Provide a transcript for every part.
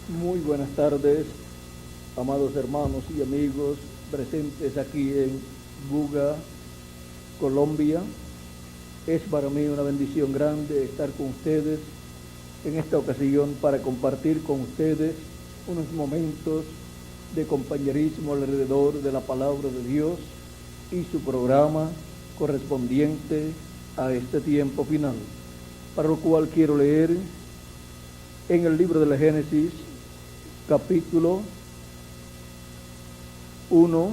Muy buenas tardes, amados hermanos y amigos presentes aquí en Buga, Colombia. Es para mí una bendición grande estar con ustedes en esta ocasión para compartir con ustedes unos momentos de compañerismo alrededor de la palabra de Dios y su programa correspondiente a este tiempo final, para lo cual quiero leer en el libro de la Génesis, capítulo 1,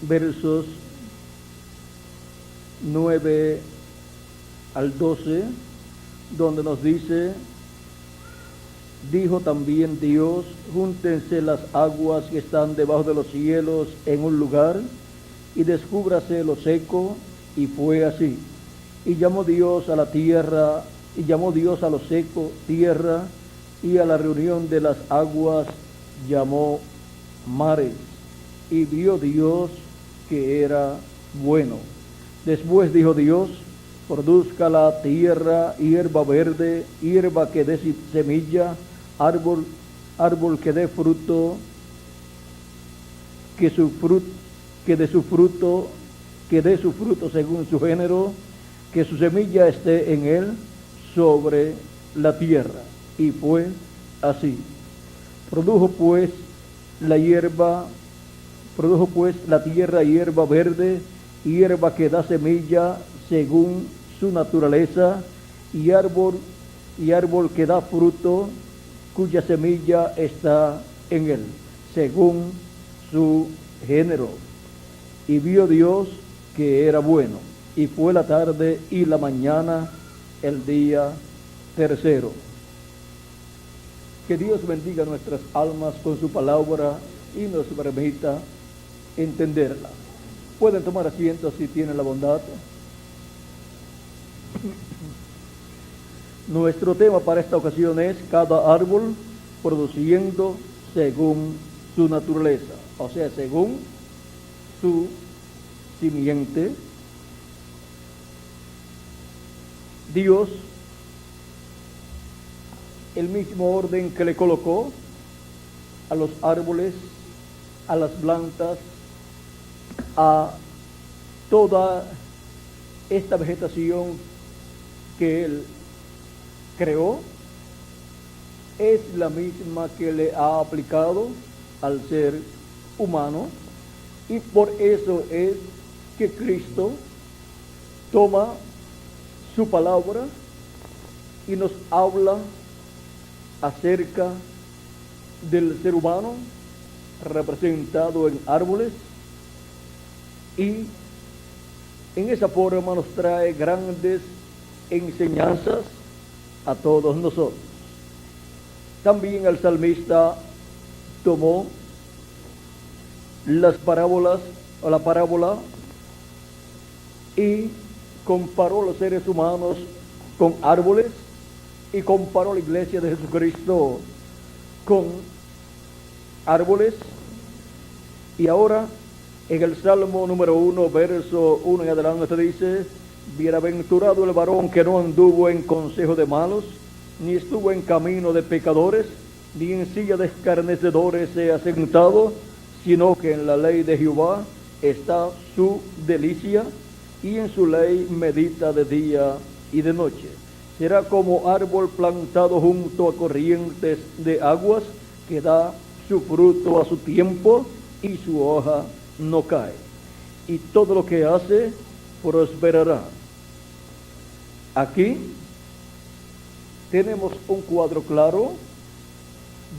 versos 9 al 12, donde nos dice: dijo también Dios, júntense las aguas que están debajo de los cielos en un lugar, y descúbrase lo seco, y fue así. Y llamó Dios a la tierra, y llamó Dios a lo seco tierra, y a la reunión de las aguas llamó mares. Y vio Dios que era bueno. Después dijo Dios: produzca la tierra hierba verde, hierba que dé semilla, árbol que dé fruto, que dé su fruto según su género, que su semilla esté en él sobre la tierra. Y fue así. Produjo pues la tierra hierba verde, hierba que da semilla según su naturaleza, y árbol que da fruto, cuya semilla está en él, según su género. Y vio Dios que era bueno, y fue la tarde y la mañana el día tercero. Que Dios bendiga nuestras almas con su palabra y nos permita entenderla. Pueden tomar asiento si tienen la bondad. Nuestro tema para esta ocasión es cada árbol produciendo según su naturaleza, o sea, según su simiente. Dios, el mismo orden que le colocó a los árboles, a las plantas, a toda esta vegetación que Él creó, es la misma que le ha aplicado al ser humano, y por eso es que Cristo toma su palabra y nos habla acerca del ser humano representado en árboles, y en esa forma nos trae grandes enseñanzas a todos nosotros. También el salmista tomó la parábola y comparó los seres humanos con árboles, y comparó la iglesia de Jesucristo con árboles. Y ahora en el Salmo número 1, verso 1 en adelante dice: bienaventurado el varón que no anduvo en consejo de malos, ni estuvo en camino de pecadores, ni en silla de escarnecedores se ha sentado, sino que en la ley de Jehová está su delicia, y en su ley medita de día y de noche. Será como árbol plantado junto a corrientes de aguas, que da su fruto a su tiempo, y su hoja no cae, y todo lo que hace prosperará. Aquí tenemos un cuadro claro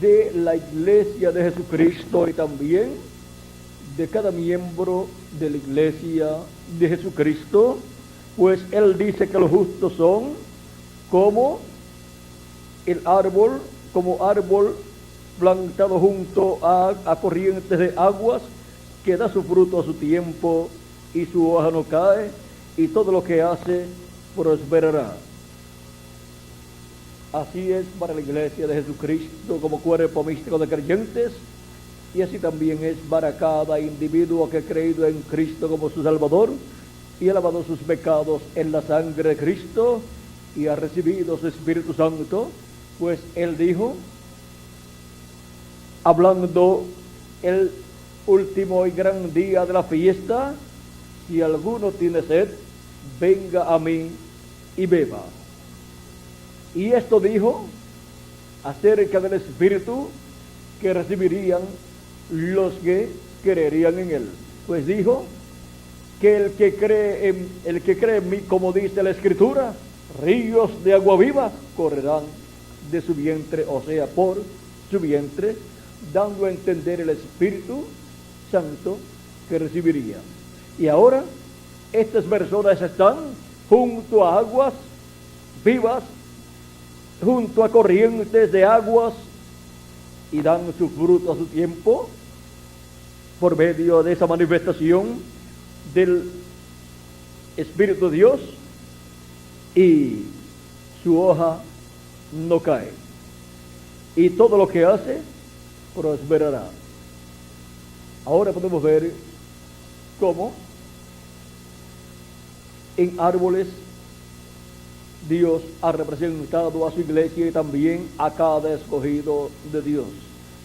de la iglesia de Jesucristo y también de cada miembro de la iglesia de Jesucristo, pues Él dice que los justos son como árbol plantado junto a corrientes de aguas, que da su fruto a su tiempo y su hoja no cae, y todo lo que hace prosperará. Así es para la iglesia de Jesucristo como cuerpo místico de creyentes, y así también es para cada individuo que ha creído en Cristo como su Salvador y ha lavado sus pecados en la sangre de Cristo, y ha recibido su Espíritu Santo, pues Él dijo, hablando el último y gran día de la fiesta, si alguno tiene sed, venga a mí y beba. Y esto dijo acerca del Espíritu que recibirían los que creerían en Él. Pues dijo que el que cree en mí, como dice la Escritura, ríos de agua viva correrán de su vientre, o sea, por su vientre, dando a entender el Espíritu Santo que recibiría. Y ahora estas personas están junto a aguas vivas, junto a corrientes de aguas, y dan su fruto a su tiempo por medio de esa manifestación del Espíritu de Dios, y su hoja no cae, y todo lo que hace prosperará. Ahora podemos ver cómo en árboles Dios ha representado a su iglesia y también a cada escogido de Dios.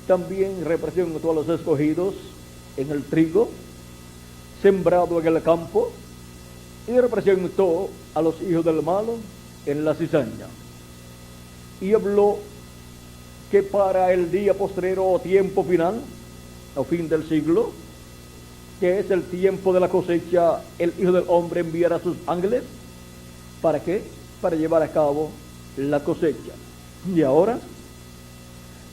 También representó a los escogidos en el trigo sembrado en el campo, y representó a los hijos del malo en la cizaña. Y habló que para el día postrero o tiempo final, o fin del siglo, que es el tiempo de la cosecha, el Hijo del Hombre enviará a sus ángeles. ¿Para qué? Para llevar a cabo la cosecha. Y ahora,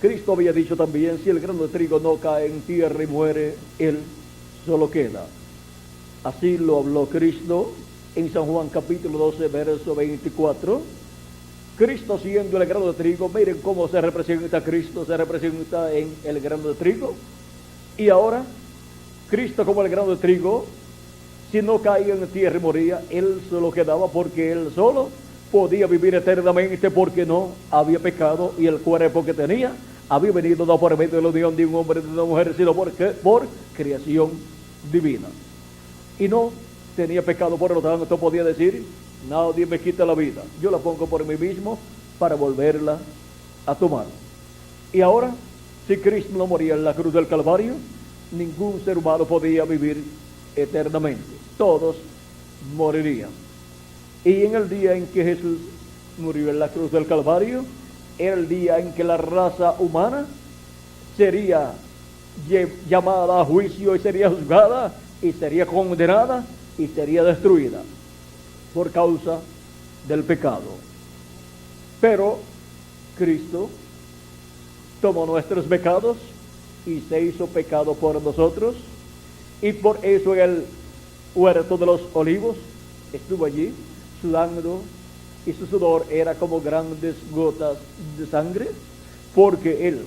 Cristo había dicho también, si el grano de trigo no cae en tierra y muere, él solo queda. Así lo habló Cristo en San Juan capítulo 12, verso 24. Cristo siendo el grano de trigo, miren cómo se representa Cristo, se representa en el grano de trigo. Y ahora, Cristo como el grano de trigo, si no caía en tierra y moría, él solo quedaba, porque él solo podía vivir eternamente, porque no había pecado, y el cuerpo que tenía había venido no por medio de la unión de un hombre y de una mujer, sino por creación divina. Y no tenía pecado, por lo tanto podía decir, nadie me quita la vida, yo la pongo por mí mismo para volverla a tomar. Y ahora, si Cristo no moría en la cruz del Calvario, ningún ser humano podía vivir eternamente, todos morirían. Y en el día en que Jesús murió en la cruz del Calvario, era el día en que la raza humana sería llamada a juicio y sería juzgada y sería condenada y sería destruida por causa del pecado. Pero Cristo tomó nuestros pecados y se hizo pecado por nosotros, y por eso en el huerto de los olivos estuvo allí sudando, y su sudor era como grandes gotas de sangre, porque él,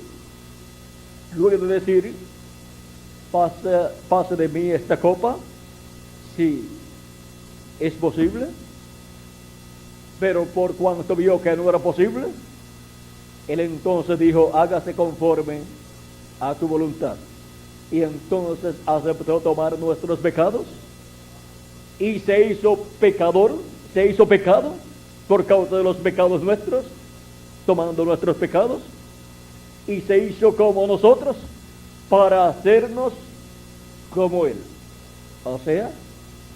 luego de decir, pase de mí esta copa, si es posible, pero por cuanto vio que no era posible, él entonces dijo, hágase conforme a tu voluntad. Y entonces aceptó tomar nuestros pecados y se hizo pecador, se hizo pecado por causa de los pecados nuestros, tomando nuestros pecados, y se hizo como nosotros para hacernos como él. O sea,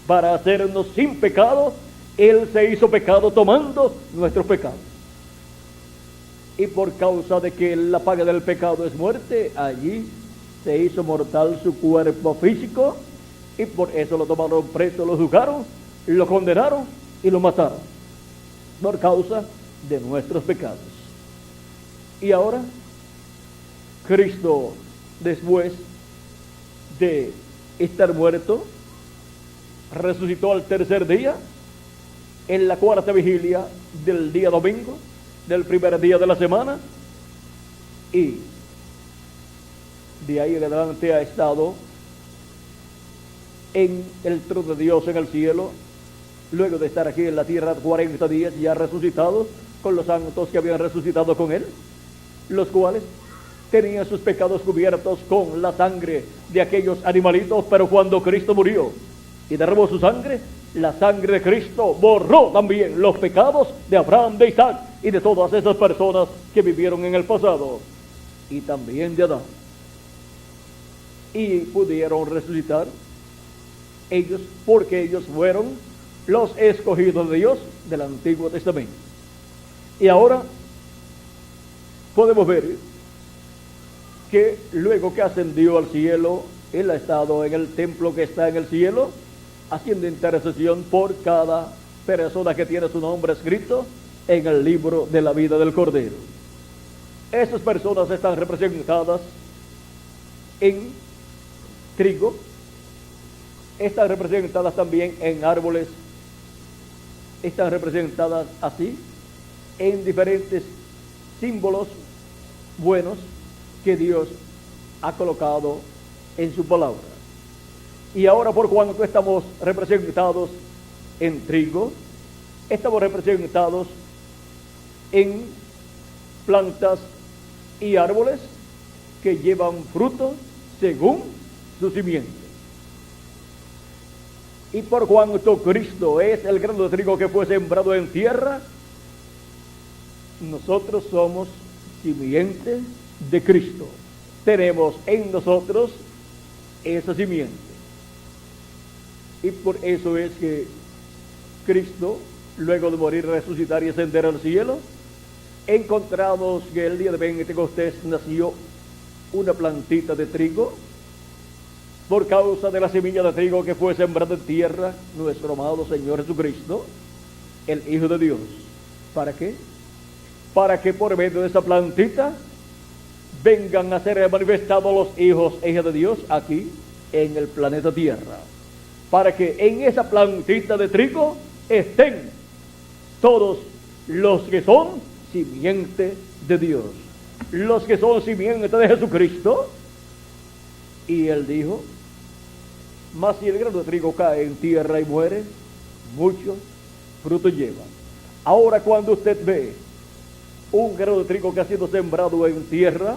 para hacernos sin pecado, él se hizo pecado tomando nuestros pecados. Y por causa de que la paga del pecado es muerte, allí se hizo mortal su cuerpo físico, y por eso lo tomaron preso, lo juzgaron, lo condenaron y lo mataron, por causa de nuestros pecados. Y ahora, Cristo, después de estar muerto, resucitó al tercer día, en la cuarta vigilia del día domingo, del primer día de la semana, y de ahí en adelante ha estado en el trono de Dios en el cielo, luego de estar aquí en la tierra 40 días, y ha resucitado con los santos que habían resucitado con él, los cuales tenían sus pecados cubiertos con la sangre de aquellos animalitos, pero cuando Cristo murió y derramó su sangre, la sangre de Cristo borró también los pecados de Abraham, de Isaac y de todas esas personas que vivieron en el pasado, y también de Adán. Y pudieron resucitar ellos, porque ellos fueron los escogidos de Dios del Antiguo Testamento. Y ahora podemos ver que luego que ascendió al cielo, Él ha estado en el templo que está en el cielo, haciendo intercesión por cada persona que tiene su nombre escrito en el libro de la vida del Cordero. Esas personas están representadas en trigo, están representadas también en árboles, están representadas así en diferentes símbolos buenos que Dios ha colocado en su palabra. Y ahora, por cuanto estamos representados en trigo, estamos representados en plantas y árboles que llevan fruto según su simiente. Y por cuanto Cristo es el grano de trigo que fue sembrado en tierra, nosotros somos simiente de Cristo. Tenemos en nosotros esa simiente. Y por eso es que Cristo, luego de morir, resucitar y ascender al cielo, encontramos que el día de Pentecostés nació una plantita de trigo, por causa de la semilla de trigo que fue sembrada en tierra, nuestro amado Señor Jesucristo, el Hijo de Dios. ¿Para qué? Para que por medio de esa plantita vengan a ser manifestados los hijos e hijas de Dios aquí en el planeta Tierra. Para que en esa plantita de trigo estén todos los que son simiente de Dios, los que son simiente de Jesucristo. Y Él dijo: mas si el grano de trigo cae en tierra y muere, mucho fruto lleva. Ahora, cuando usted ve un grano de trigo que ha sido sembrado en tierra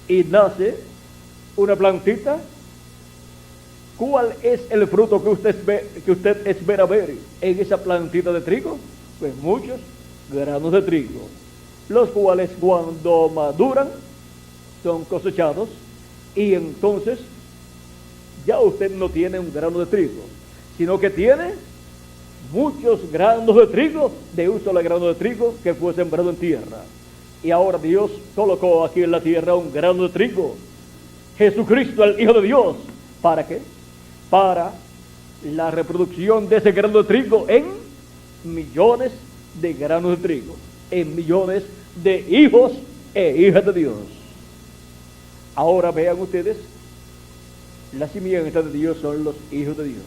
y nace una plantita, ¿cuál es el fruto que usted espera ver en esa plantita de trigo? Pues muchos granos de trigo, los cuales cuando maduran son cosechados, y entonces ya usted no tiene un grano de trigo, sino que tiene muchos granos de trigo, de un solo grano de trigo que fue sembrado en tierra. Y ahora Dios colocó aquí en la tierra un grano de trigo, Jesucristo, el Hijo de Dios. ¿Para qué? Para la reproducción de ese grano de trigo en millones de granos de trigo, en millones de hijos e hijas de Dios. Ahora vean ustedes, la simiente de Dios son los hijos de Dios.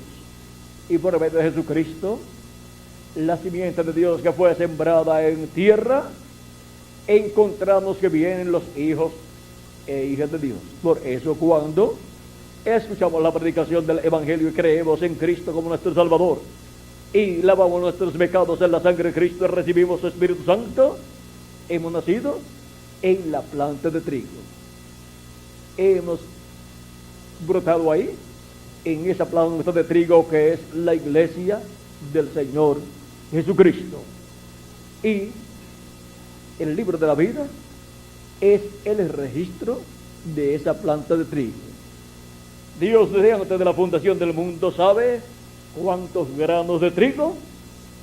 Y por medio de Jesucristo, la simiente de Dios que fue sembrada en tierra, encontramos que vienen los hijos e hijas de Dios. Por eso, cuando escuchamos la predicación del Evangelio y creemos en Cristo como nuestro Salvador, y lavamos nuestros pecados en la sangre de Cristo y recibimos su Espíritu Santo, hemos nacido en la planta de trigo. Hemos brotado ahí, en esa planta de trigo que es la iglesia del Señor Jesucristo. Y el libro de la vida es el registro de esa planta de trigo. Dios, desde antes de la fundación del mundo, sabe cuántos granos de trigo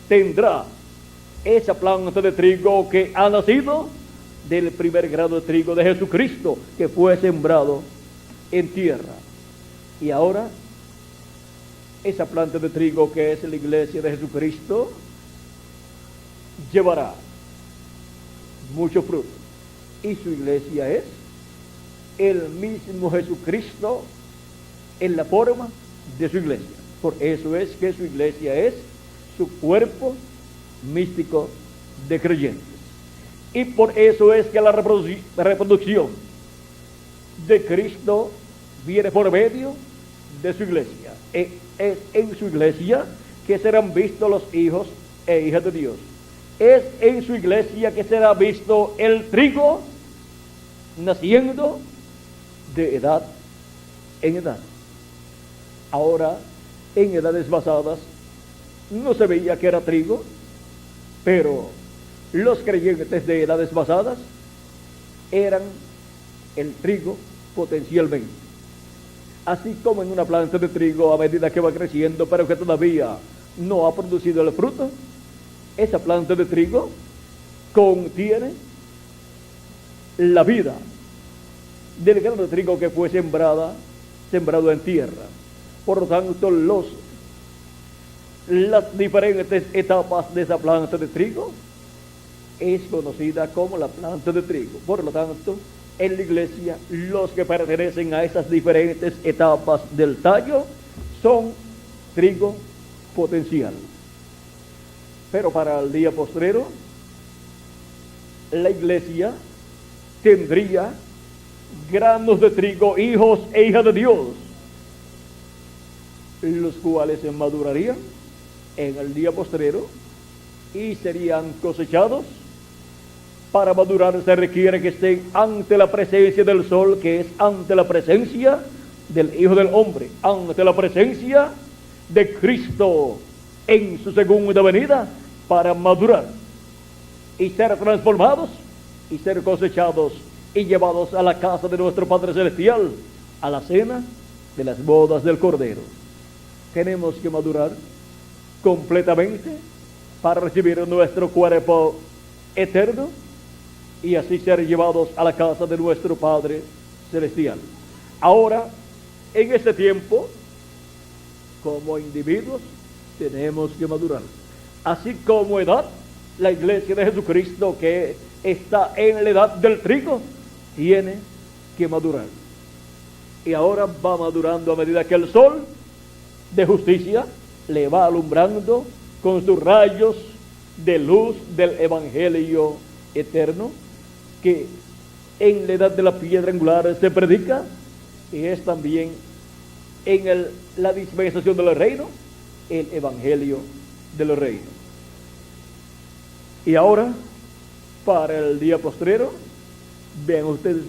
tendrá esa planta de trigo que ha nacido del primer grano de trigo de Jesucristo que fue sembrado en tierra. Y ahora esa planta de trigo que es la iglesia de Jesucristo llevará mucho fruto, y su iglesia es el mismo Jesucristo en la forma de su iglesia. Por eso es que su iglesia es su cuerpo místico de creyentes. Y por eso es que la reproducción de Cristo viene por medio de su iglesia. Es en su iglesia que serán vistos los hijos e hijas de Dios. Es en su iglesia que será visto el trigo naciendo de edad en edad. Ahora, en edades pasadas, no se veía que era trigo, pero los creyentes de edades pasadas eran el trigo potencialmente. Así como en una planta de trigo, a medida que va creciendo, pero que todavía no ha producido el fruto, esa planta de trigo contiene la vida del grano de trigo que fue sembrado en tierra. Por lo tanto, las diferentes etapas de esa planta de trigo es conocida como la planta de trigo. Por lo tanto, en la iglesia, los que pertenecen a esas diferentes etapas del tallo son trigo potencial. Pero para el día postrero, la iglesia tendría granos de trigo, hijos e hijas de Dios, los cuales se madurarían en el día postrero y serían cosechados. Para madurar se requiere que estén ante la presencia del sol, que es ante la presencia del Hijo del Hombre, ante la presencia de Cristo en su segunda venida, para madurar y ser transformados y ser cosechados y llevados a la casa de nuestro Padre Celestial, a la cena de las bodas del Cordero. Tenemos que madurar completamente para recibir nuestro cuerpo eterno y así ser llevados a la casa de nuestro Padre Celestial. Ahora, en este tiempo, como individuos, tenemos que madurar. Así como edad, la iglesia de Jesucristo, que está en la edad del trigo, tiene que madurar. Y ahora va madurando a medida que el sol de justicia le va alumbrando con sus rayos de luz del evangelio eterno, que en la edad de la piedra angular se predica, y es también en la dispensación del reino, el evangelio del reino. Y ahora, para el día postrero, vean ustedes,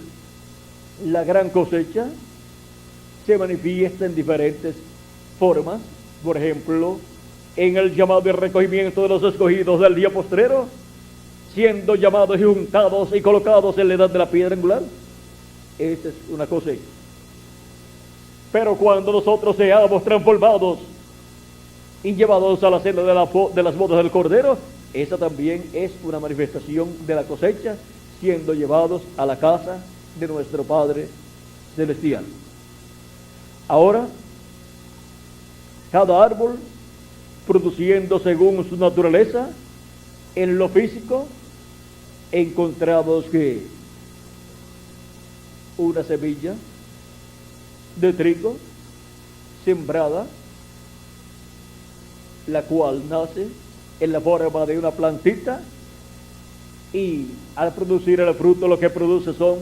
la gran cosecha se manifiesta en diferentes formas. Por ejemplo, en el llamado y recogimiento de los escogidos del día postrero, siendo llamados y juntados y colocados en la edad de la piedra angular. Esa es una cosecha. Pero cuando nosotros seamos transformados y llevados a la cena de las bodas del Cordero, esa también es una manifestación de la cosecha, siendo llevados a la casa de nuestro Padre Celestial. Ahora, cada árbol produciendo según su naturaleza, en lo físico, encontramos que una semilla de trigo sembrada, la cual nace en la forma de una plantita, y al producir el fruto lo que produce son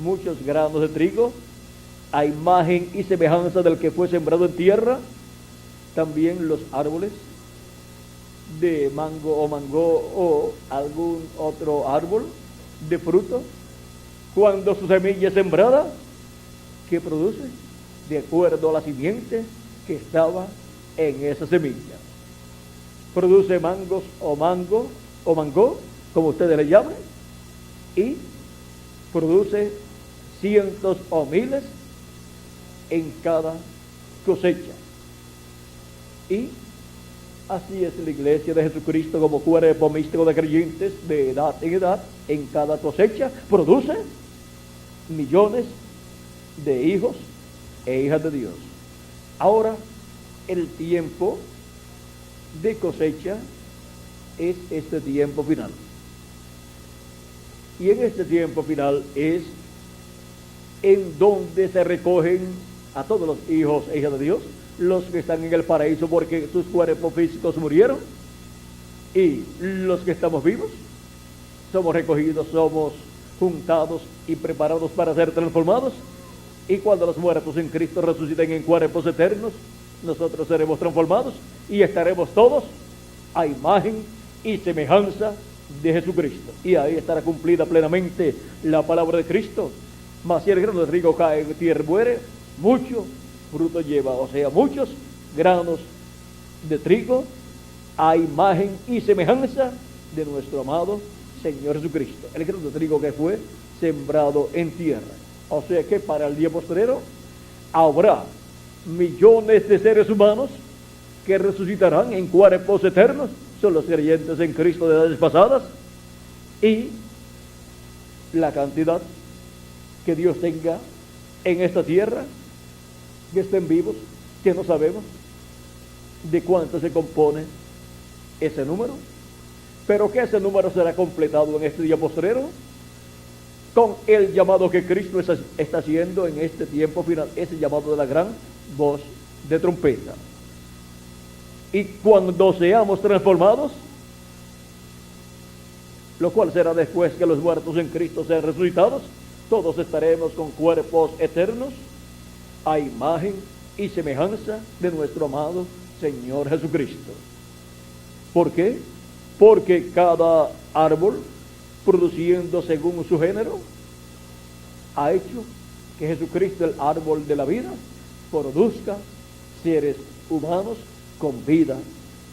muchos granos de trigo, a imagen y semejanza del que fue sembrado en tierra. También los árboles de mango o algún otro árbol de fruto, cuando su semilla es sembrada, ¿qué produce? De acuerdo a la simiente que estaba en esa semilla. Produce mangos o mango, como ustedes le llaman, y produce cientos o miles en cada cosecha. Y así es la iglesia de Jesucristo, como cuerpo místico de creyentes de edad en edad. En cada cosecha produce millones de hijos e hijas de Dios. Ahora, el tiempo de cosecha es este tiempo final. Y en este tiempo final es en donde se recogen a todos los hijos e hijas de Dios, los que están en el paraíso porque sus cuerpos físicos murieron, y los que estamos vivos somos recogidos, somos juntados y preparados para ser transformados, y cuando los muertos en Cristo resuciten en cuerpos eternos, nosotros seremos transformados y estaremos todos a imagen y semejanza de Jesucristo, y ahí estará cumplida plenamente la palabra de Cristo. Mas si el grano de trigo cae en tierra y muere, mucho fruto lleva, o sea, muchos granos de trigo a imagen y semejanza de nuestro amado Señor Jesucristo, el grano de trigo que fue sembrado en tierra. O sea que para el día postrero habrá millones de seres humanos que resucitarán en cuerpos eternos, son los creyentes en Cristo de edades pasadas, y la cantidad que Dios tenga en esta tierra, que estén vivos, que no sabemos de cuánto se compone ese número, pero que ese número será completado en este día postrero con el llamado que Cristo está haciendo en este tiempo final, ese llamado de la gran voz de trompeta. Y cuando seamos transformados, lo cual será después que los muertos en Cristo sean resucitados, todos estaremos con cuerpos eternos a imagen y semejanza de nuestro amado Señor Jesucristo. ¿Por qué? Porque cada árbol, produciendo según su género, ha hecho que Jesucristo, el árbol de la vida, produzca seres humanos con vida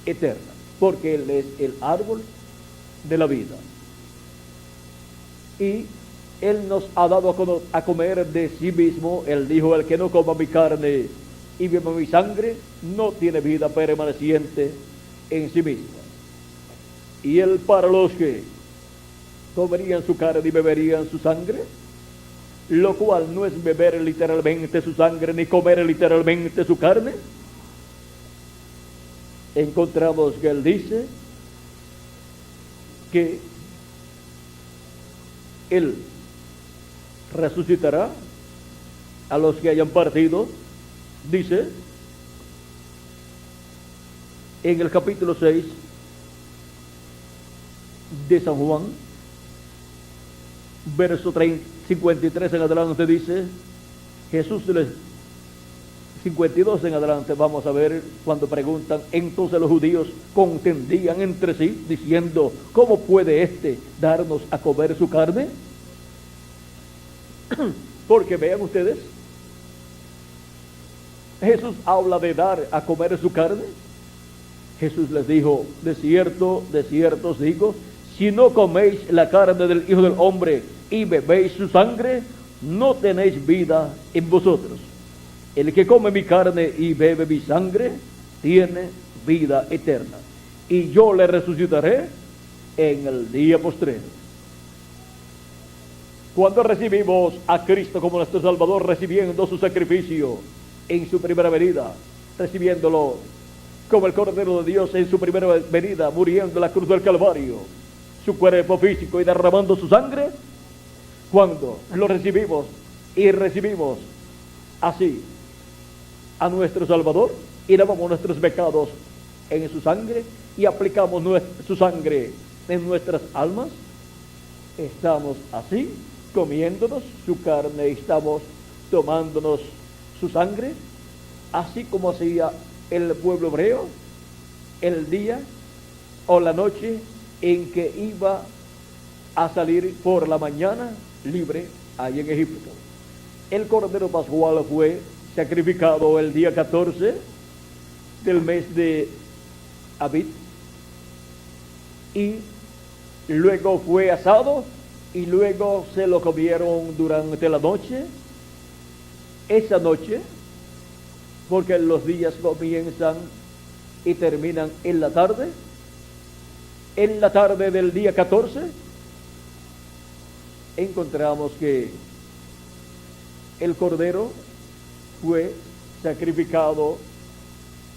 eterna, porque Él es el árbol de la vida. Y Él nos ha dado a comer de sí mismo. Él dijo: el que no coma mi carne y beba mi sangre no tiene vida permaneciente en sí mismo. Y Él, para los que comerían su carne y beberían su sangre, lo cual no es beber literalmente su sangre ni comer literalmente su carne, encontramos que Él dice que Él resucitará a los que hayan partido. Dice en el capítulo 6 de San Juan, verso 53 en adelante, dice Jesús, 52 en adelante, vamos a ver, cuando preguntan, entonces los judíos contendían entre sí, diciendo: ¿cómo puede éste darnos a comer su carne? Porque vean ustedes, Jesús habla de dar a comer su carne. Jesús les dijo: de cierto os digo, si no coméis la carne del Hijo del Hombre y bebéis su sangre, no tenéis vida en vosotros. El que come mi carne y bebe mi sangre tiene vida eterna, y yo le resucitaré en el día postrero. Cuando recibimos a Cristo como nuestro Salvador, recibiendo su sacrificio en su primera venida, recibiéndolo como el Cordero de Dios en su primera venida, muriendo en la cruz del Calvario, su cuerpo físico, y derramando su sangre, cuando lo recibimos y recibimos así a nuestro Salvador y lavamos nuestros pecados en su sangre y aplicamos su sangre en nuestras almas, estamos así comiéndonos su carne y estamos tomándonos su sangre, así como hacía el pueblo hebreo el día o la noche en que iba a salir por la mañana libre ahí en Egipto. El Cordero Pascual fue sacrificado el día 14 del mes de Abib, y luego fue asado, y luego se lo comieron durante la noche. Esa noche, porque los días comienzan y terminan en la tarde del día 14, encontramos que el cordero fue sacrificado,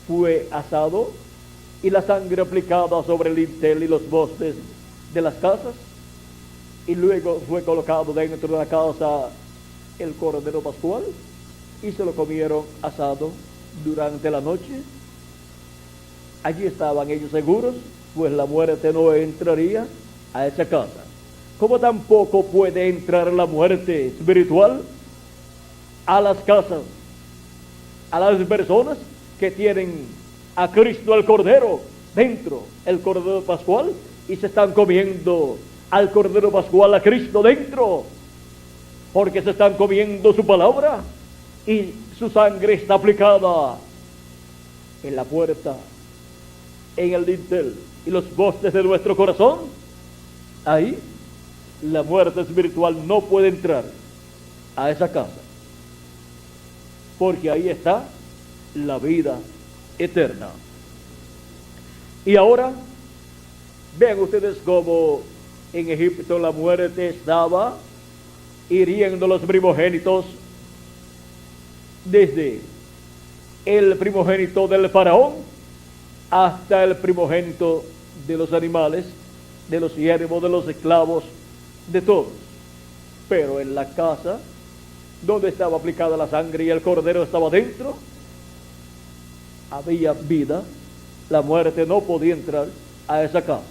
fue asado, y la sangre aplicada sobre el dintel y los postes de las casas, y luego fue colocado dentro de la casa el Cordero Pascual, y se lo comieron asado durante la noche. Allí estaban ellos seguros, pues la muerte no entraría a esa casa, como tampoco puede entrar la muerte espiritual a las casas, a las personas que tienen a Cristo el Cordero dentro, el Cordero Pascual, y se están comiendo al Cordero Pascual, a Cristo dentro, porque se están comiendo su palabra, y su sangre está aplicada en la puerta en el dintel y los postes de nuestro corazón, ahí la muerte espiritual no puede entrar a esa casa, porque ahí está la vida eterna. Y ahora vean ustedes cómo en Egipto la muerte estaba hiriendo los primogénitos, desde el primogénito del faraón hasta el primogénito de los animales, de los siervos, de los esclavos, de todos. Pero en la casa donde estaba aplicada la sangre y el cordero estaba dentro, había vida. La muerte no podía entrar a esa casa.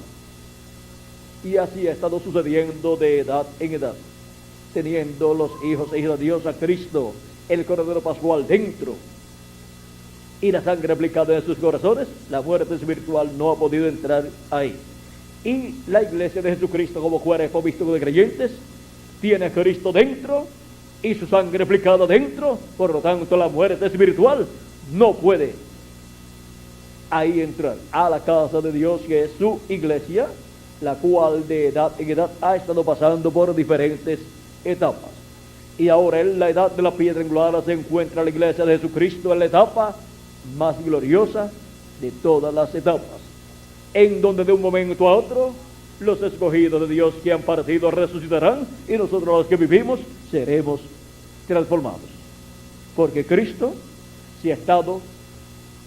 Y así ha estado sucediendo de edad en edad, teniendo los hijos e hijas de Dios a Cristo, el cordero pascual dentro, y la sangre aplicada en sus corazones, la muerte espiritual no ha podido entrar ahí. Y la iglesia de Jesucristo, como cuerpo místico de creyentes, tiene a Cristo dentro y su sangre aplicada dentro. Por lo tanto, la muerte espiritual no puede ahí entrar a la casa de Dios, que es su iglesia, la cual de edad en edad ha estado pasando por diferentes etapas. Y ahora en la edad de la piedra angular se encuentra la iglesia de Jesucristo en la etapa más gloriosa de todas las etapas, en donde de un momento a otro los escogidos de Dios que han partido resucitarán, y nosotros los que vivimos seremos transformados, porque Cristo se ha estado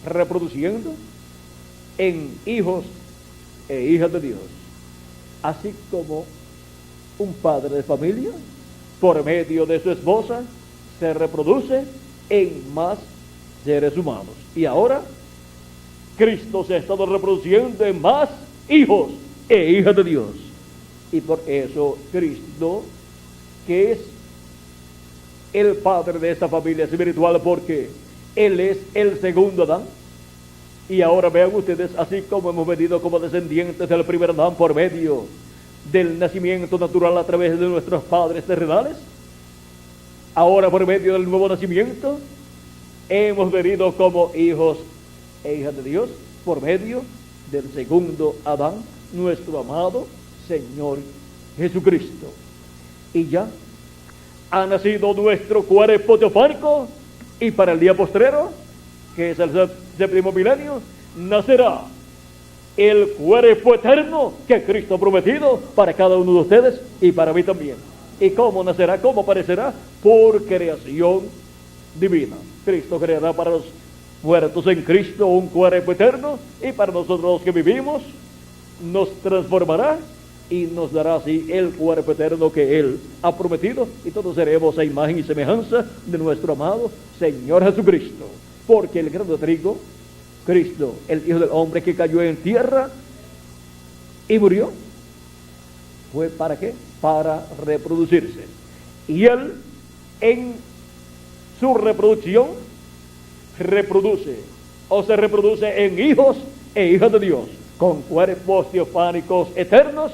reproduciendo en hijos e hijas de Dios, así como un padre de familia por medio de su esposa se reproduce en más seres humanos. Y ahora Cristo se ha estado reproduciendo en más hijos e hijas de Dios, y por eso Cristo, que es el padre de esta familia espiritual, porque Él es el segundo Adán. Y ahora vean ustedes, así como hemos venido como descendientes del primer Adán por medio del nacimiento natural a través de nuestros padres terrenales, ahora por medio del nuevo nacimiento hemos venido como hijos e hijas de Dios por medio del segundo Adán, nuestro amado Señor Jesucristo. Y ya ha nacido nuestro cuerpo teofánico, y para el día postrero, que es el séptimo milenio, nacerá el cuerpo eterno que Cristo ha prometido para cada uno de ustedes y para mí también. ¿Y cómo nacerá? ¿Cómo aparecerá? Por creación divina. Cristo creará para los muertos en Cristo un cuerpo eterno, y para nosotros los que vivimos nos transformará y nos dará así el cuerpo eterno que Él ha prometido, y todos seremos a imagen y semejanza de nuestro amado Señor Jesucristo. Porque el grano de trigo, Cristo, el Hijo del Hombre que cayó en tierra y murió, ¿fue para qué? Para reproducirse. Y Él, en su reproducción, reproduce o se reproduce en hijos e hijas de Dios, con cuerpos teofánicos eternos,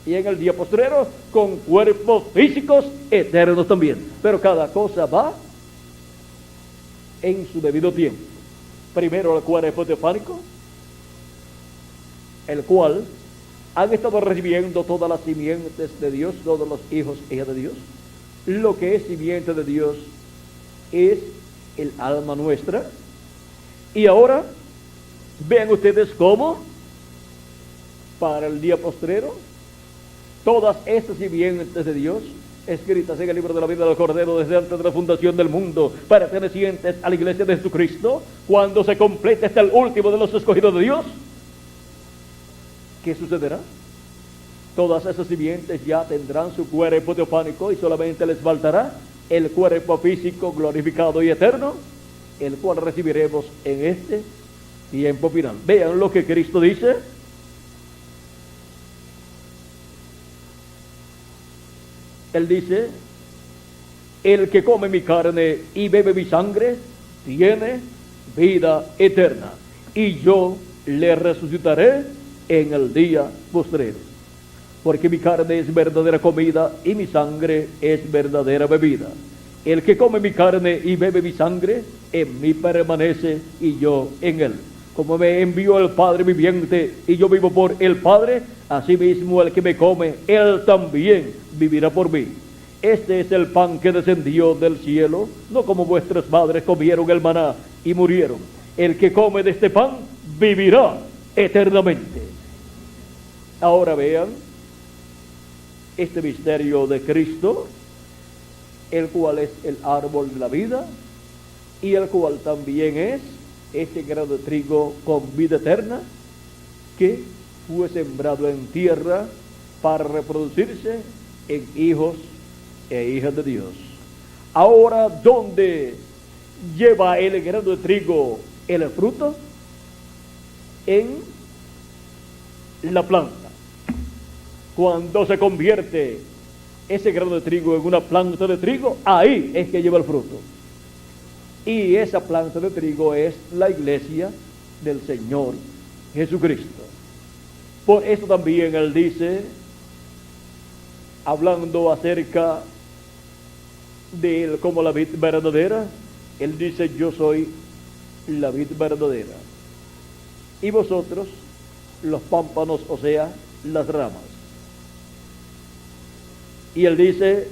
y en el día postrero con cuerpos físicos eternos también. Pero cada cosa va en su debido tiempo. Primero el cuerpo teofánico, el cual han estado recibiendo todas las simientes de Dios, todos los hijos e hijas de Dios. Lo que es simiente de Dios es el alma nuestra. Y ahora vean ustedes cómo para el día postrero todas estas simientes de Dios, escritas en el libro de la vida del Cordero desde antes de la fundación del mundo, pertenecientes a la iglesia de Jesucristo, cuando se complete hasta el último de los escogidos de Dios, ¿qué sucederá? Todas esas simientes ya tendrán su cuerpo teofánico, y solamente les faltará el cuerpo físico glorificado y eterno, el cual recibiremos en este tiempo final. Vean lo que Cristo dice. Él dice: el que come mi carne y bebe mi sangre tiene vida eterna, y yo le resucitaré en el día postrero. Porque mi carne es verdadera comida y mi sangre es verdadera bebida. El que come mi carne y bebe mi sangre, en mí permanece y yo en él. como me envió el Padre viviente y yo vivo por el Padre, asimismo el que me come, él también vivirá por mí. Este es el pan que descendió del cielo, no como vuestros padres comieron el maná y murieron. El que come de este pan vivirá eternamente. Ahora vean este misterio de Cristo, el cual es el árbol de la vida y el cual también es este grano de trigo con vida eterna que fue sembrado en tierra para reproducirse en hijos e hijas de Dios. Ahora, ¿dónde lleva el grano de trigo el fruto? En la planta. Cuando se convierte ese grano de trigo en una planta de trigo, ahí es que lleva el fruto. Y esa planta de trigo es la iglesia del Señor Jesucristo. Por eso también él dice, hablando acerca de él como la vid verdadera, él dice: yo soy la vid verdadera y vosotros los pámpanos, o sea, las ramas. Y él dice: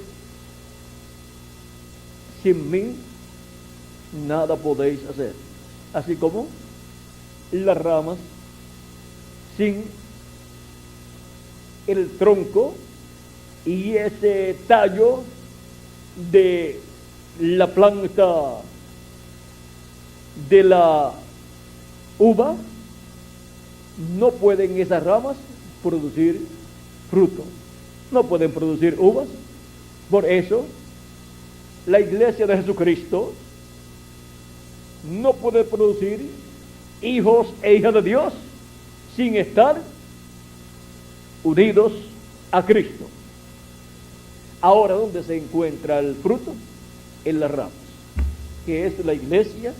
sin mí nada podéis hacer. Así como las ramas sin el tronco y ese tallo de la planta de la uva, no pueden esas ramas producir fruto, no pueden producir uvas. Por eso la iglesia de Jesucristo no puede producir hijos e hijas de Dios sin estar unidos a Cristo. Ahora, ¿dónde se encuentra el fruto? En las ramas, que es la iglesia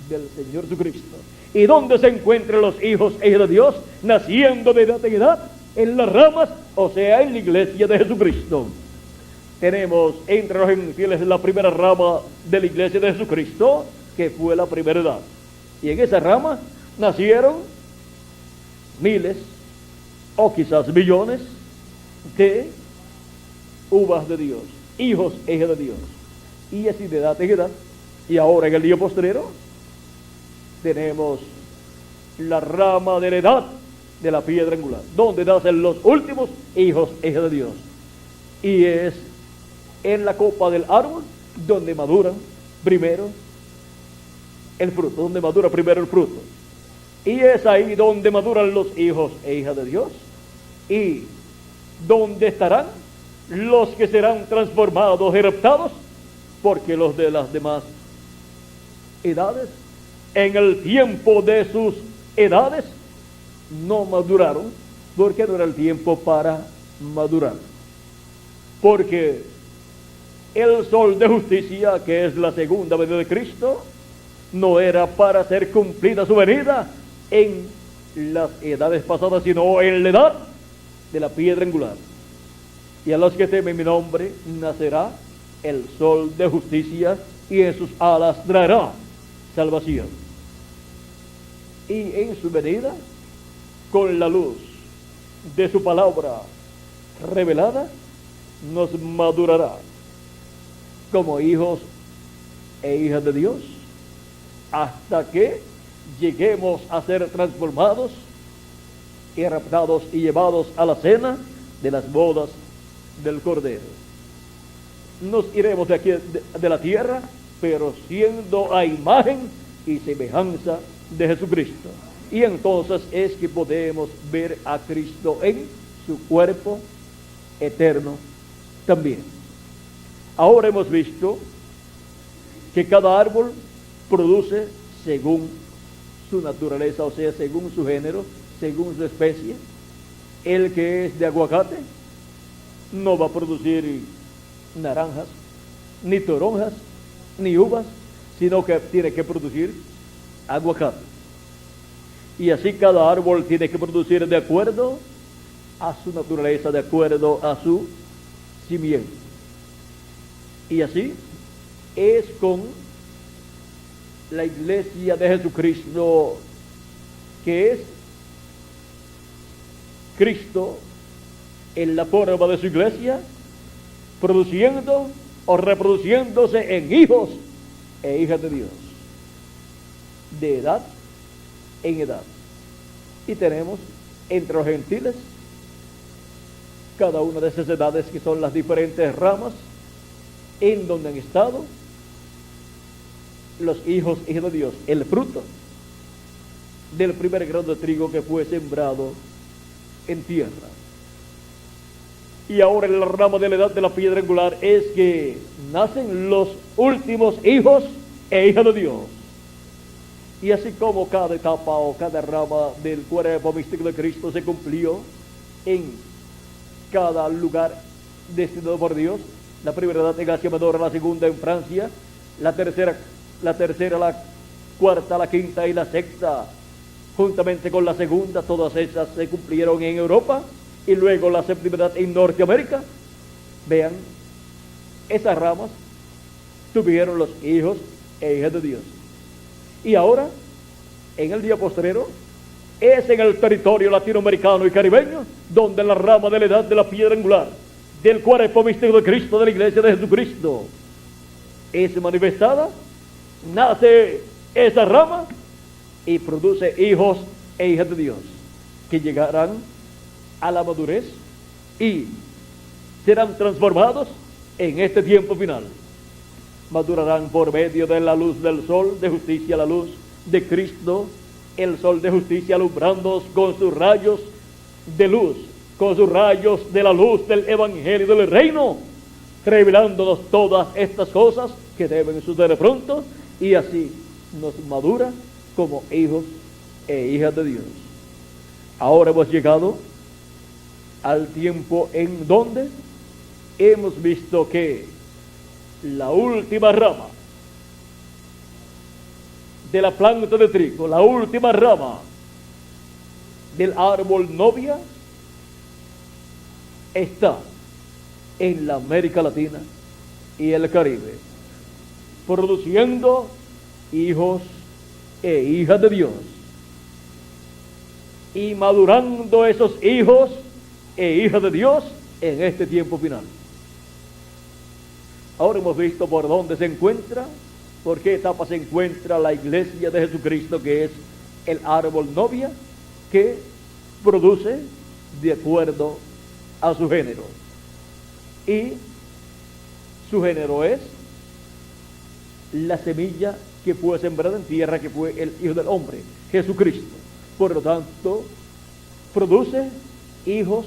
del Señor Jesucristo. ¿Y dónde se encuentran los hijos e hijas de Dios naciendo de edad en edad? En las ramas, o sea, en la iglesia de Jesucristo. Tenemos entre los infieles la primera rama de la iglesia de Jesucristo, que fue la primera edad. Y en esa rama nacieron miles o quizás millones de uvas de Dios, hijos e hijas de Dios. Y así de edad en edad. Y ahora en el día postrero tenemos la rama de la edad de la piedra angular, donde nacen los últimos hijos e hijas de Dios. Y es en la copa del árbol donde maduran primero el fruto, donde madura primero el fruto. Y es ahí donde maduran los hijos e hijas de Dios, y donde estarán los que serán transformados y raptados, porque los de las demás edades, en el tiempo de sus edades, no maduraron, porque no era el tiempo para madurar. Porque el sol de justicia, que es la segunda venida de Cristo, no era para hacer cumplida su venida en las edades pasadas, sino en la edad de la piedra angular. Y a los que temen mi nombre nacerá el sol de justicia, y en sus alas traerá salvación. Y en su venida, con la luz de su palabra revelada, nos madurará como hijos e hijas de Dios, hasta que lleguemos a ser transformados y raptados y llevados a la cena de las bodas del Cordero. Nos iremos de aquí de la tierra, pero siendo a imagen y semejanza de Jesucristo. Y entonces es que podemos ver a Cristo en su cuerpo eterno también. Ahora hemos visto que cada árbol produce según su naturaleza, o sea, según su género, según su especie. El que es de aguacate no va a producir naranjas, ni toronjas, ni uvas, sino que tiene que producir aguacate. Y así cada árbol tiene que producir de acuerdo a su naturaleza, de acuerdo a su simiente. Y así es con la iglesia de Jesucristo que es Cristo en la forma de su iglesia, produciendo o reproduciéndose en hijos e hijas de Dios, de edad en edad. Y tenemos entre los gentiles cada una de esas edades, que son las diferentes ramas en donde han estado los hijos e hijas de Dios, el fruto del primer grano de trigo que fue sembrado en tierra. Y ahora en la rama de la edad de la piedra angular es que nacen los últimos hijos e hijas de Dios. Y así como cada etapa o cada rama del cuerpo místico de Cristo se cumplió en cada lugar destinado por Dios, la primera edad en Asia Menor, la segunda en Francia, la tercera, la cuarta, la quinta y la sexta, juntamente con la segunda, todas esas se cumplieron en Europa, y luego la séptima edad en Norteamérica. Vean, esas ramas tuvieron los hijos e hijas de Dios. Y ahora, en el día postrero, es en el territorio latinoamericano y caribeño donde la rama de la edad de la piedra angular del cuerpo místico de Cristo, de la iglesia de Jesucristo, es manifestada. Nace esa rama y produce hijos e hijas de Dios, que llegarán a la madurez y serán transformados en este tiempo final. Madurarán por medio de la luz del sol de justicia, la luz de Cristo, el sol de justicia alumbrándonos con sus rayos de luz, con sus rayos de la luz del evangelio del reino, revelándonos todas estas cosas que deben suceder pronto, y así nos madura como hijos e hijas de Dios. Ahora hemos llegado al tiempo en donde hemos visto que la última rama de la planta de trigo, la última rama del árbol novia, está en la América Latina y el Caribe, produciendo hijos e hijas de Dios, y madurando esos hijos e hijas de Dios en este tiempo final. Ahora hemos visto por dónde se encuentra, por qué etapa se encuentra la iglesia de Jesucristo, que es el árbol novia, que produce de acuerdo a su género. Y su género es la semilla que fue sembrada en tierra, que fue el Hijo del Hombre, Jesucristo. Por lo tanto, produce hijos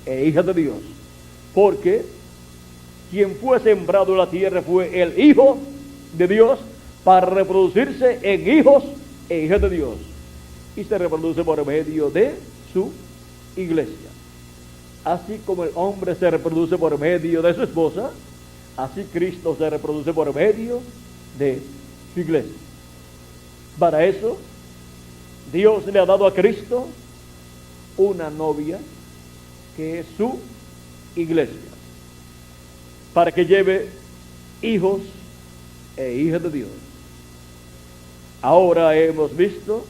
e hijas de Dios, porque quien fue sembrado en la tierra fue el Hijo de Dios para reproducirse en hijos e hijas de Dios, y se reproduce por medio de su iglesia. Así como el hombre se reproduce por medio de su esposa, así Cristo se reproduce por medio de su iglesia. Para eso, Dios le ha dado a Cristo una novia, que es su iglesia, para que lleve hijos e hijas de Dios. Ahora hemos visto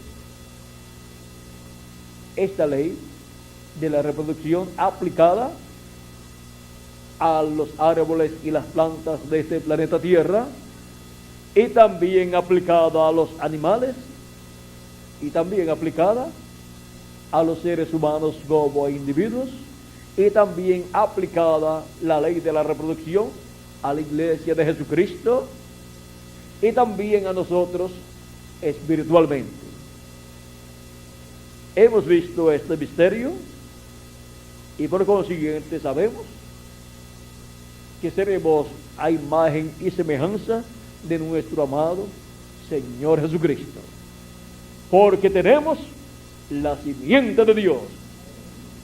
esta ley de la reproducción aplicada a los árboles y las plantas de este planeta Tierra, y también aplicada a los animales, y también aplicada a los seres humanos como individuos, y también aplicada la ley de la reproducción a la iglesia de Jesucristo, y también a nosotros espiritualmente. Hemos visto este misterio, y por consiguiente sabemos que seremos a imagen y semejanza de nuestro amado Señor Jesucristo, porque tenemos la simiente de Dios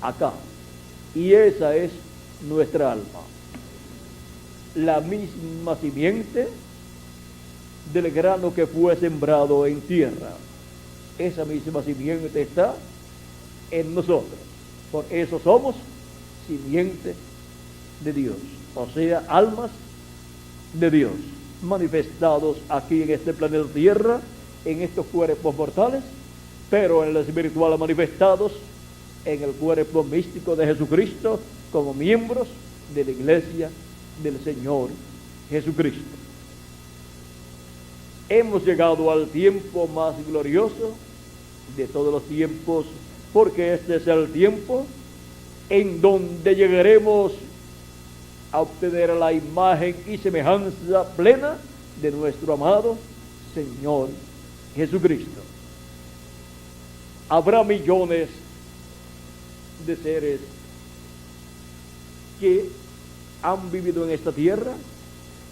acá, y esa es nuestra alma, la misma simiente del grano que fue sembrado en tierra. Esa misma simiente está en nosotros, por eso somos simiente de Dios, o sea, almas de Dios, manifestados aquí en este planeta Tierra, en estos cuerpos mortales, pero en el espiritual manifestados en el cuerpo místico de Jesucristo como miembros de la iglesia del Señor Jesucristo. Hemos llegado al tiempo más glorioso de todos los tiempos, porque este es el tiempo en donde llegaremos a obtener la imagen y semejanza plena de nuestro amado Señor Jesucristo. Habrá millones de seres que han vivido en esta tierra,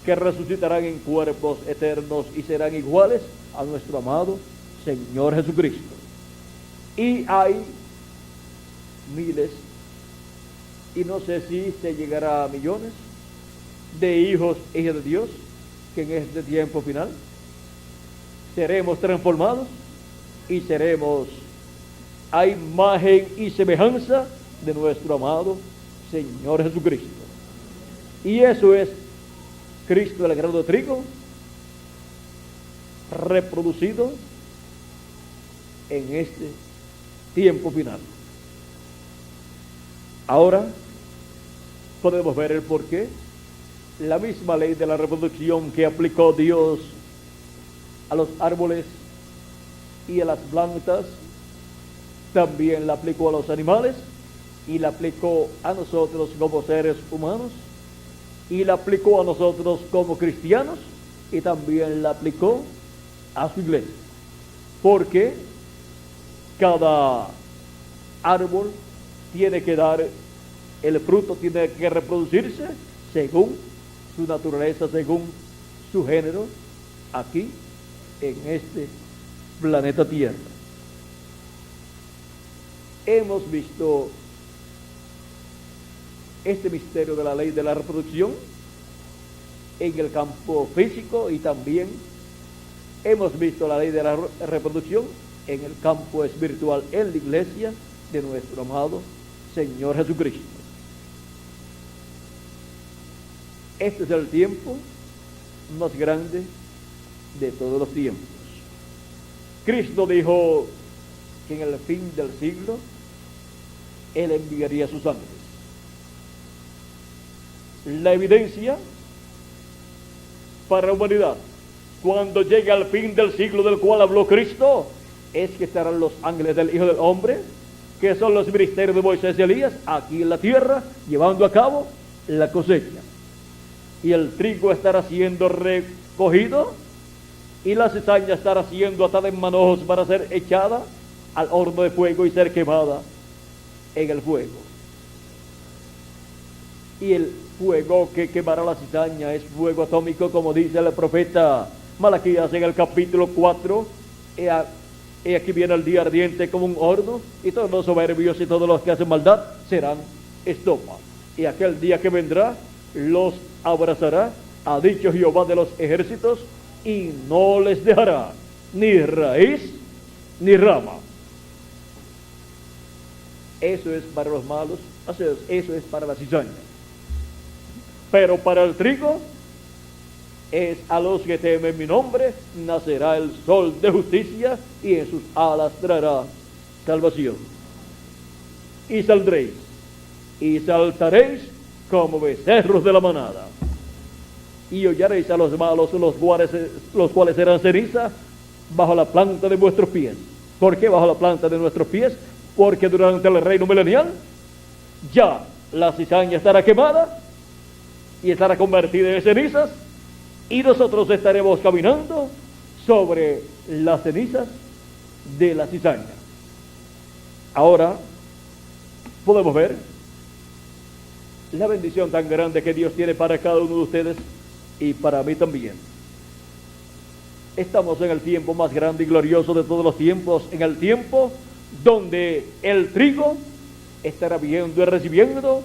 que resucitarán en cuerpos eternos y serán iguales a nuestro amado Señor Jesucristo. Y hay miles, y no sé si se llegará a millones de hijos e hijas de Dios, que en este tiempo final seremos transformados y seremos a imagen y semejanza de nuestro amado Señor Jesucristo. Y eso es Cristo, el grano de trigo, reproducido en este tiempo final. Ahora podemos ver el porqué. La misma ley de la reproducción que aplicó Dios a los árboles y a las plantas, también la aplicó a los animales, y la aplicó a nosotros como seres humanos, y la aplicó a nosotros como cristianos, y también la aplicó a su iglesia. Porque cada árbol tiene que dar el fruto, tiene que reproducirse según su naturaleza, según su género, aquí en este planeta Tierra. Hemos visto este misterio de la ley de la reproducción en el campo físico, y también hemos visto la ley de la reproducción en el campo espiritual, en la iglesia de nuestro amado Señor Jesucristo. Este es el tiempo más grande de todos los tiempos. Cristo dijo que en el fin del siglo Él enviaría a sus ángeles. La evidencia para la humanidad, cuando llegue al fin del siglo del cual habló Cristo, es que estarán los ángeles del Hijo del Hombre, que son los ministerios de Moisés y Elías, aquí en la tierra, llevando a cabo la cosecha. Y el trigo estará siendo recogido, y la cizaña estará siendo atada en manojos para ser echada al horno de fuego y ser quemada en el fuego. Y el fuego que quemará la cizaña es fuego atómico, como dice el profeta Malaquías en el capítulo 4. He aquí viene el día ardiente como un horno, y todos los soberbios y todos los que hacen maldad serán estopa. Y aquel día que vendrá los abrazará, ha dicho Jehová de los ejércitos, y no les dejará ni raíz ni rama. Eso es para los malos, eso es para la cizaña. Pero para el trigo es a los que temen mi nombre, nacerá el sol de justicia, y en sus alas traerá salvación. Y saldréis y saltaréis como becerros de la manada, y hollaréis a los malos, los cuales serán ceniza bajo la planta de vuestros pies. ¿Por qué bajo la planta de nuestros pies? Porque durante el reino milenial ya la cizaña estará quemada y estará convertida en cenizas, y nosotros estaremos caminando sobre las cenizas de la cizaña. Ahora podemos ver la bendición tan grande que Dios tiene para cada uno de ustedes y para mí también. Estamos en el tiempo más grande y glorioso de todos los tiempos, en el tiempo donde el trigo estará viendo y recibiendo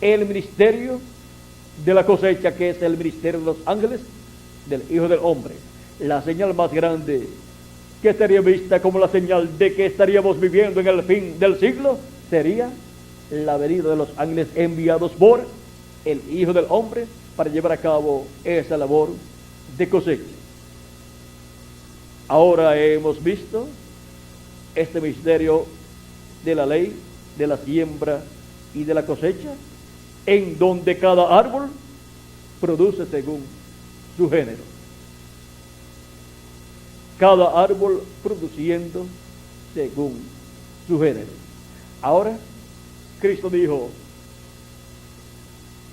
el ministerio de la cosecha, que es el ministerio de los ángeles del Hijo del Hombre. La señal más grande que estaría vista como la señal de que estaríamos viviendo en el fin del siglo sería la venida de los ángeles enviados por el Hijo del Hombre para llevar a cabo esa labor de cosecha. Ahora hemos visto este misterio de la ley, de la siembra y de la cosecha, en donde cada árbol produce según su género. Cada árbol produciendo según su género. Ahora, Cristo dijo,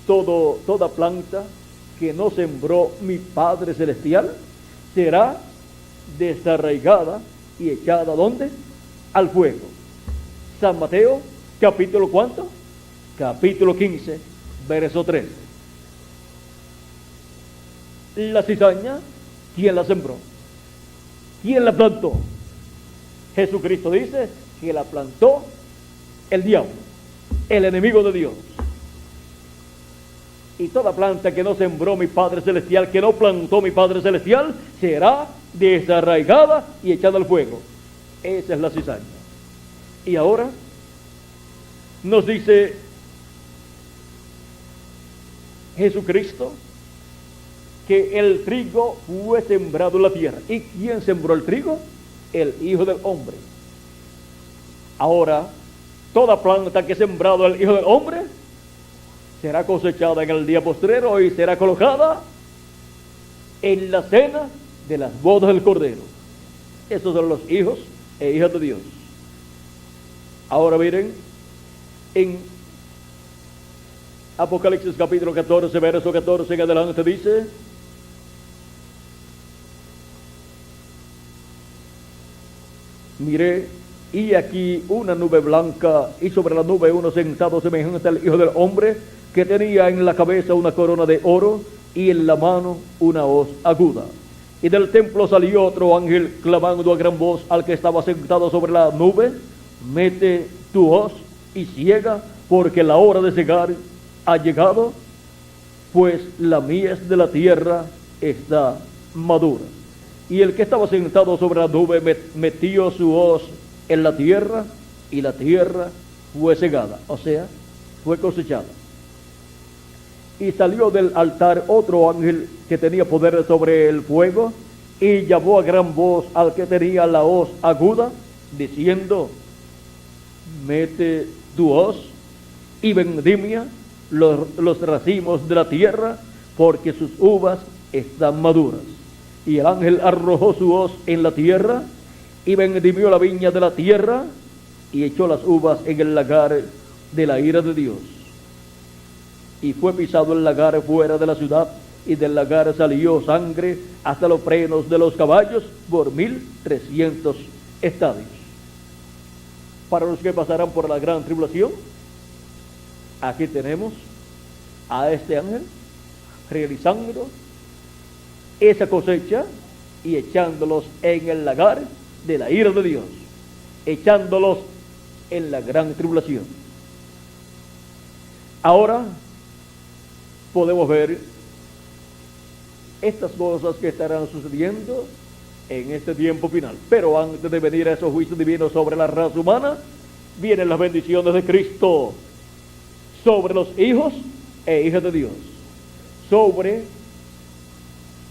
toda planta que no sembró mi Padre Celestial será desarraigada y echada ¿dónde? Al fuego. San Mateo, capítulo ¿cuánto? Capítulo 15, verso 13. La cizaña, ¿quién la sembró? ¿Quién la plantó? Jesucristo dice que la plantó el diablo, el enemigo de Dios. Y toda planta que no sembró mi Padre Celestial, que no plantó mi Padre Celestial, será desarraigada y echada al fuego. Esa es la cizaña. Y ahora nos dice Jesucristo que el trigo fue sembrado en la tierra. ¿Y quién sembró el trigo? El Hijo del Hombre. Ahora, toda planta que es sembrado el Hijo del Hombre será cosechada en el día postrero y será colocada en la cena de las bodas del Cordero. Esos son los hijos e hijas de Dios. Ahora miren, en Apocalipsis capítulo 14, verso 14 en adelante dice: miré, y aquí una nube blanca, y sobre la nube uno sentado semejante al Hijo del Hombre, que tenía en la cabeza una corona de oro, y en la mano una hoz aguda. Y del templo salió otro ángel, clamando a gran voz al que estaba sentado sobre la nube: mete tu hoz y ciega, porque la hora de cegar ha llegado, pues la mies de la tierra está madura. Y el que estaba sentado sobre la nube metió su hoz en la tierra, y la tierra fue cegada, o sea, fue cosechada. Y salió del altar otro ángel que tenía poder sobre el fuego, y llamó a gran voz al que tenía la hoz aguda, diciendo: mete tu hoz y vendimia los racimos de la tierra, porque sus uvas están maduras. Y el ángel arrojó su hoz en la tierra, y vendimió la viña de la tierra, y echó las uvas en el lagar de la ira de Dios. Y fue pisado el lagar fuera de la ciudad, y del lagar salió sangre hasta los frenos de los caballos por 1300 estadios. Para los que pasarán por la gran tribulación, aquí tenemos a este ángel realizando esa cosecha y echándolos en el lagar de la ira de Dios, echándolos en la gran tribulación. Ahora podemos ver estas cosas que estarán sucediendo en este tiempo final. Pero antes de venir a esos juicios divinos sobre la raza humana, vienen las bendiciones de Cristo sobre los hijos e hijas de Dios, sobre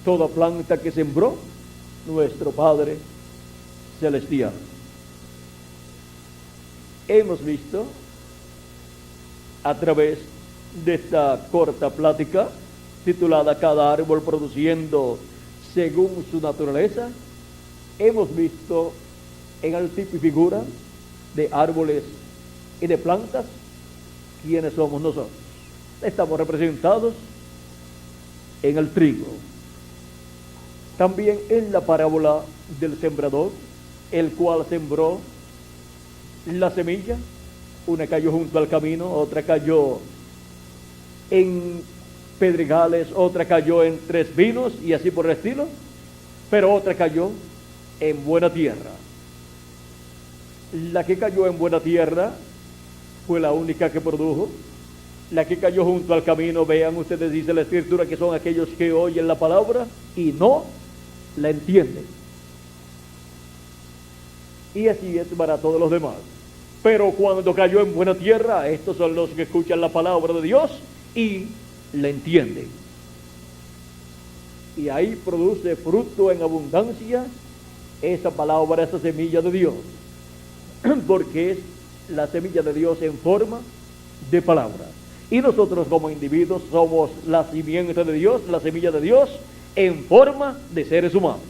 toda planta que sembró nuestro Padre Celestial. Hemos visto a través de esta corta plática titulada Cada árbol produciendo según su naturaleza, hemos visto en el tipo y figura de árboles y de plantas quiénes somos nosotros. Estamos representados en el trigo. También en la parábola del sembrador, el cual sembró la semilla, una cayó junto al camino, otra cayó en pedregales, otra cayó entre espinos y así por el estilo, pero otra cayó en buena tierra. La que cayó en buena tierra fue la única que produjo. La que cayó junto al camino, vean ustedes, dice la Escritura, que son aquellos que oyen la palabra y no la entienden. Y así es para todos los demás. Pero cuando cayó en buena tierra, estos son los que escuchan la palabra de Dios y la entienden. Y ahí produce fruto en abundancia esa palabra, esa semilla de Dios. porque es la semilla de Dios en forma de palabra. Y nosotros como individuos somos la simiente de Dios, la semilla de Dios en forma de seres humanos.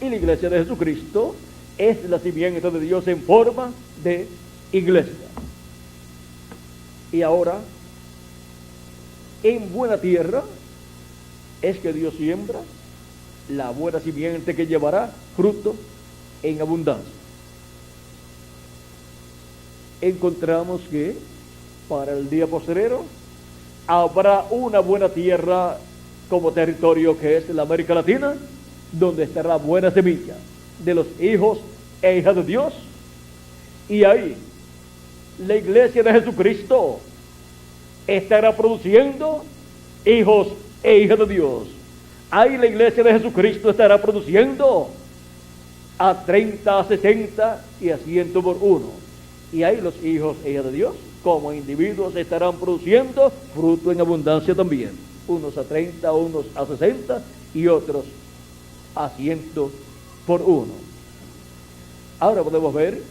Y la iglesia de Jesucristo es la simiente de Dios en forma de iglesia. Y ahora, en buena tierra es que Dios siembra la buena simiente que llevará fruto en abundancia. Encontramos que para el día postrero habrá una buena tierra como territorio que es la América Latina, donde estará buena semilla de los hijos e hijas de Dios. Y ahí la iglesia de Jesucristo estará produciendo hijos e hijas de Dios. Ahí la iglesia de Jesucristo estará produciendo a 30, a 60 y a 100 por uno. Y ahí los hijos e hijas de Dios como individuos estarán produciendo fruto en abundancia también. Unos a 30, unos a 60 y otros a 100 por uno. Ahora podemos ver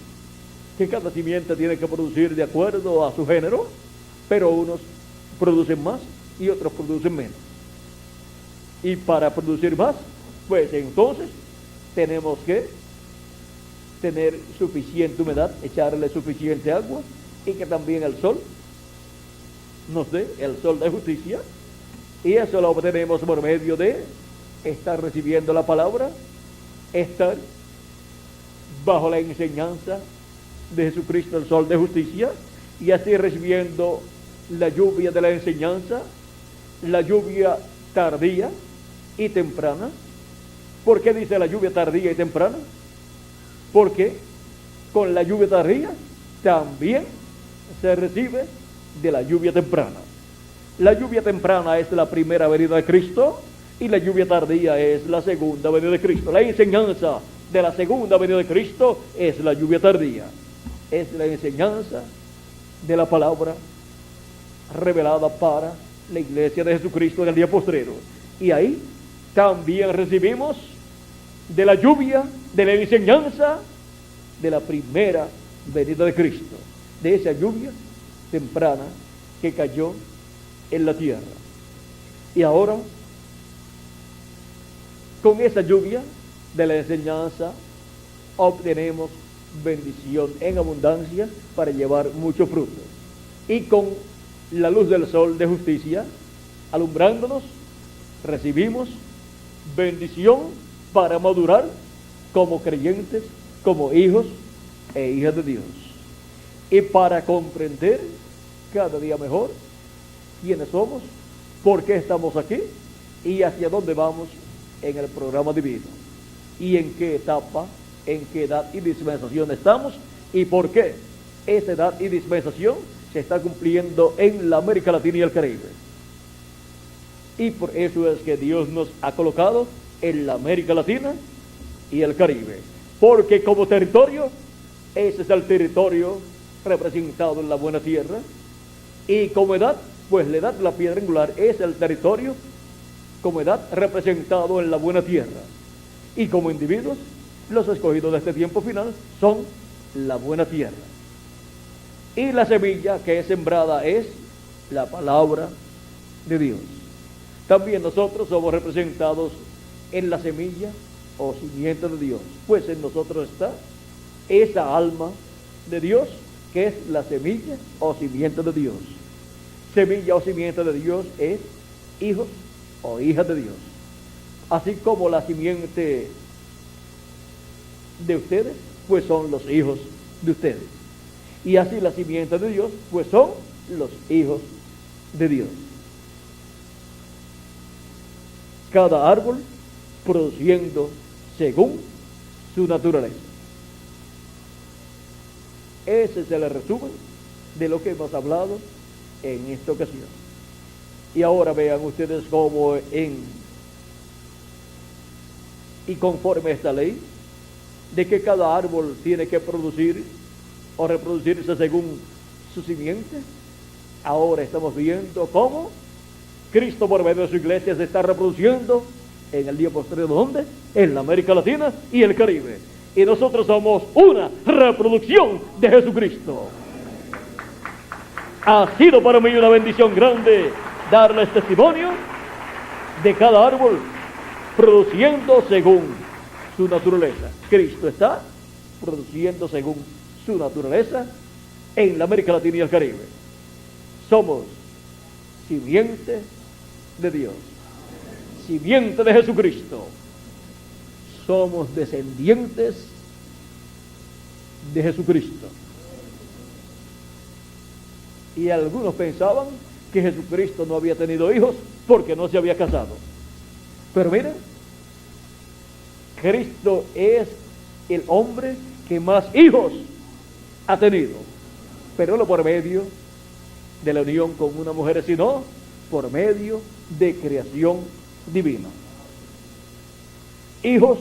que cada simiente tiene que producir de acuerdo a su género, pero unos producen más y otros producen menos. Y para producir más, pues entonces tenemos que tener suficiente humedad, echarle suficiente agua y que también el sol nos dé el sol de justicia. Y eso lo obtenemos por medio de estar recibiendo la palabra, estar bajo la enseñanza de Jesucristo, el sol de justicia, y así recibiendo la lluvia de la enseñanza, la lluvia tardía y temprana. ¿Por qué dice la lluvia tardía y temprana? Porque con la lluvia tardía también se recibe de la lluvia temprana. La lluvia temprana es la primera venida de Cristo y la lluvia tardía es la segunda venida de Cristo. La enseñanza de la segunda venida de Cristo es la lluvia tardía. Es la enseñanza de la palabra revelada para la iglesia de Jesucristo en el día postrero. Y ahí también recibimos de la lluvia, de la enseñanza de la primera venida de Cristo, de esa lluvia temprana que cayó en la tierra. Y ahora, con esa lluvia de la enseñanza, obtenemos bendición en abundancia para llevar mucho fruto. Y con la luz del sol de justicia alumbrándonos, recibimos bendición para madurar como creyentes, como hijos e hijas de Dios, y para comprender cada día mejor quiénes somos, por qué estamos aquí y hacia dónde vamos en el programa divino, y en qué etapa, en qué edad y dispensación estamos, y por qué esa edad y dispensación se está cumpliendo en la América Latina y el Caribe. Y por eso es que Dios nos ha colocado en la América Latina y el Caribe, porque como territorio, ese es el territorio representado en la buena tierra, y como edad, pues la edad de la piedra angular es el territorio como edad representado en la buena tierra, y como individuos, los escogidos de este tiempo final son la buena tierra, y la semilla que es sembrada es la palabra de Dios. También nosotros somos representados en la semilla o simiente de Dios, pues en nosotros está esa alma de Dios que es la semilla o simiente de Dios. Semilla o simiente de Dios es hijos o hijas de Dios, así como la simiente de ustedes pues son los hijos de ustedes, y así la simiente de Dios pues son los hijos de Dios. Cada árbol produciendo según su naturaleza. Ese es el resumen de lo que hemos hablado en esta ocasión. Y ahora vean ustedes cómo y conforme a esta ley de que cada árbol tiene que producir o reproducirse según su simiente, ahora estamos viendo cómo Cristo por medio de su iglesia se está reproduciendo en el día posterior, ¿dónde? En la América Latina y el Caribe. y nosotros somos una reproducción de Jesucristo. Ha sido para mí una bendición grande darles testimonio de cada árbol produciendo según su naturaleza. Cristo está produciendo según su naturaleza en la América Latina y el Caribe. Somos simiente de Dios, simiente de Jesucristo. Somos descendientes de Jesucristo. Y algunos pensaban que Jesucristo no había tenido hijos porque no se había casado. Pero miren, Cristo es el hombre que más hijos ha tenido, pero no por medio de la unión con una mujer, sino por medio de creación divina. Hijos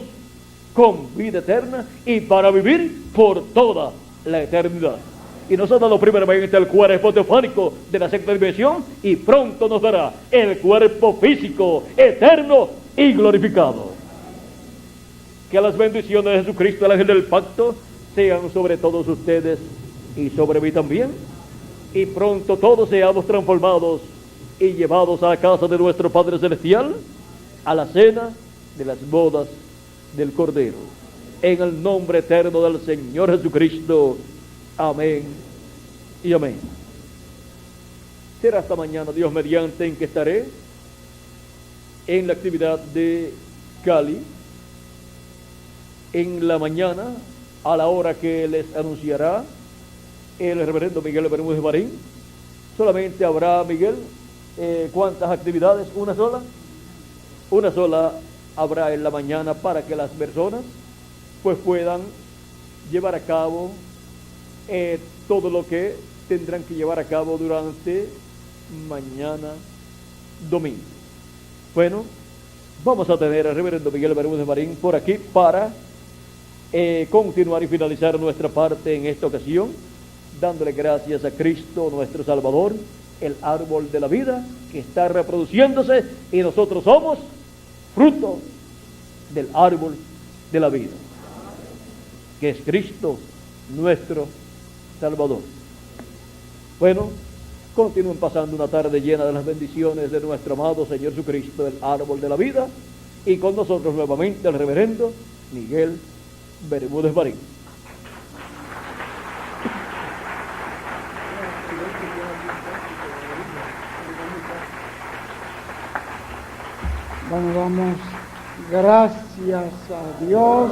con vida eterna y para vivir por toda la eternidad. Y nos ha dado primeramente el cuerpo teofánico de la sexta dimensión y pronto nos dará el cuerpo físico eterno y glorificado. Que las bendiciones de Jesucristo, el ángel del pacto, sean sobre todos ustedes y sobre mí también. Y pronto todos seamos transformados y llevados a la casa de nuestro Padre Celestial, a la cena de las bodas del Cordero. En el nombre eterno del Señor Jesucristo. Amén y amén. Será hasta mañana, Dios mediante, en que estaré en la actividad de Cali, en la mañana, a la hora que les anunciará el reverendo Miguel Bermúdez Marín. Solamente habrá, Miguel, ¿cuántas actividades? ¿Una sola? Una sola habrá en la mañana para que las personas pues puedan llevar a cabo todo lo que tendrán que llevar a cabo durante mañana domingo. Bueno, vamos a tener al reverendo Miguel Bermúdez Marín por aquí para continuar y finalizar nuestra parte en esta ocasión, dándole gracias a Cristo nuestro Salvador, el árbol de la vida que está reproduciéndose, y nosotros somos fruto del árbol de la vida, que es Cristo nuestro Salvador. Bueno, continúen pasando una tarde llena de las bendiciones de nuestro amado Señor Jesucristo, el árbol de la vida, y con nosotros nuevamente el reverendo Miguel Bermúdez Marín. Bueno, damos gracias a Dios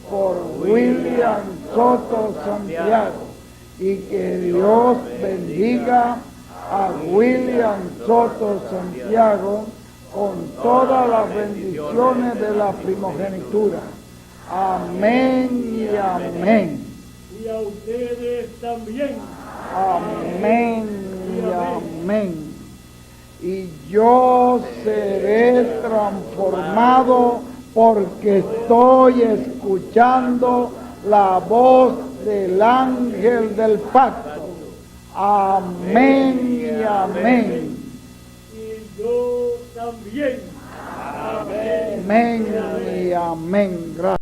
por William Soto Santiago, y que Dios bendiga a William Soto Santiago con todas las bendiciones de la primogenitura. Amén y amén. Y a ustedes también. Amén y amén. Y yo seré transformado porque estoy escuchando la voz del ángel del pacto. Amén y amén. Y yo también. Amén. Amén y amén. Gracias.